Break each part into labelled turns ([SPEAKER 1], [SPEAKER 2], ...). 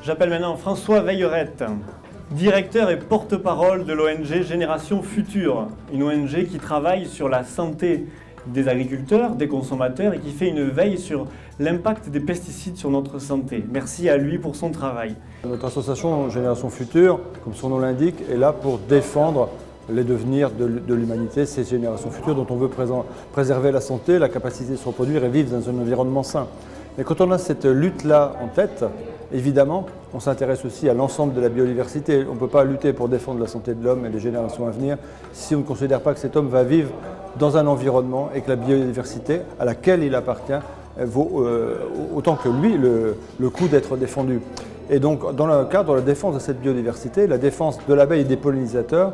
[SPEAKER 1] J'appelle maintenant François Veillerette, directeur et porte-parole de l'ONG Génération Future, une ONG qui travaille sur la santé des agriculteurs, des consommateurs et qui fait une veille sur l'impact des pesticides sur notre santé. Merci à lui pour son travail.
[SPEAKER 2] Notre association Génération Future, comme son nom l'indique, est là pour défendre les devenirs de l'humanité, ces générations futures dont on veut préserver la santé, la capacité de se reproduire et vivre dans un environnement sain. Mais quand on a cette lutte-là en tête, évidemment, on s'intéresse aussi à l'ensemble de la biodiversité. On ne peut pas lutter pour défendre la santé de l'homme et les générations à venir si on ne considère pas que cet homme va vivre dans un environnement et que la biodiversité à laquelle il appartient vaut autant que lui le coût d'être défendu. Et donc, dans le cadre de la défense de cette biodiversité, la défense de l'abeille et des pollinisateurs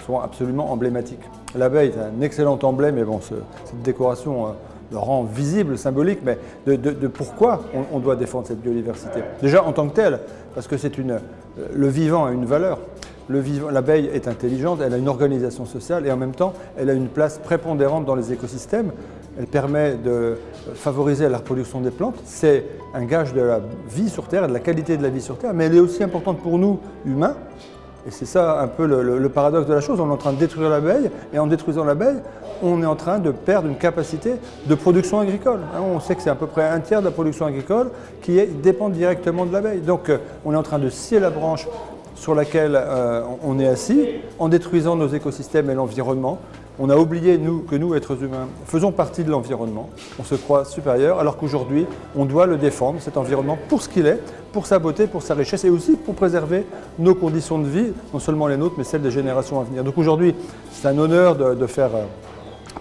[SPEAKER 2] sont absolument emblématiques. L'abeille est un excellent emblème, et bon, cette décoration le rend visible, symbolique, mais de pourquoi on doit défendre cette biodiversité. Déjà en tant que telle, parce que le vivant a une valeur. L'abeille est intelligente, elle a une organisation sociale et en même temps, elle a une place prépondérante dans les écosystèmes. Elle permet de favoriser la reproduction des plantes. C'est un gage de la vie sur Terre, de la qualité de la vie sur Terre, mais elle est aussi importante pour nous, humains. Et c'est ça un peu le paradoxe de la chose. On est en train de détruire l'abeille et en détruisant l'abeille, on est en train de perdre une capacité de production agricole. On sait que c'est à peu près un tiers de la production agricole qui dépend directement de l'abeille. Donc on est en train de scier la branche sur laquelle on est assis en détruisant nos écosystèmes et l'environnement. On a oublié que nous, êtres humains, faisons partie de l'environnement. On se croit supérieur alors qu'aujourd'hui, on doit le défendre, cet environnement, pour ce qu'il est, pour sa beauté, pour sa richesse et aussi pour préserver nos conditions de vie, non seulement les nôtres, mais celles des générations à venir. Donc aujourd'hui, c'est un honneur de faire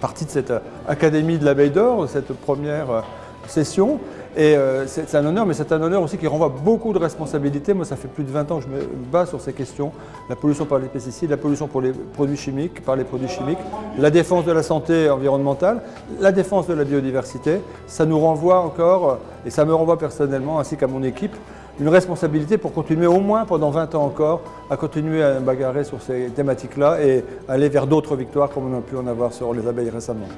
[SPEAKER 2] partie de cette Académie de l'abeille d'or, de cette première session. Et c'est un honneur, mais c'est un honneur aussi qui renvoie beaucoup de responsabilités. Moi, ça fait plus de 20 ans que je me bats sur ces questions. La pollution par les pesticides, la pollution par les produits chimiques, la défense de la santé environnementale, la défense de la biodiversité. Ça nous renvoie encore, et ça me renvoie personnellement, ainsi qu'à mon équipe, une responsabilité pour continuer au moins pendant 20 ans encore, à continuer à bagarrer sur ces thématiques-là et aller vers d'autres victoires comme on a pu en avoir sur les abeilles récemment.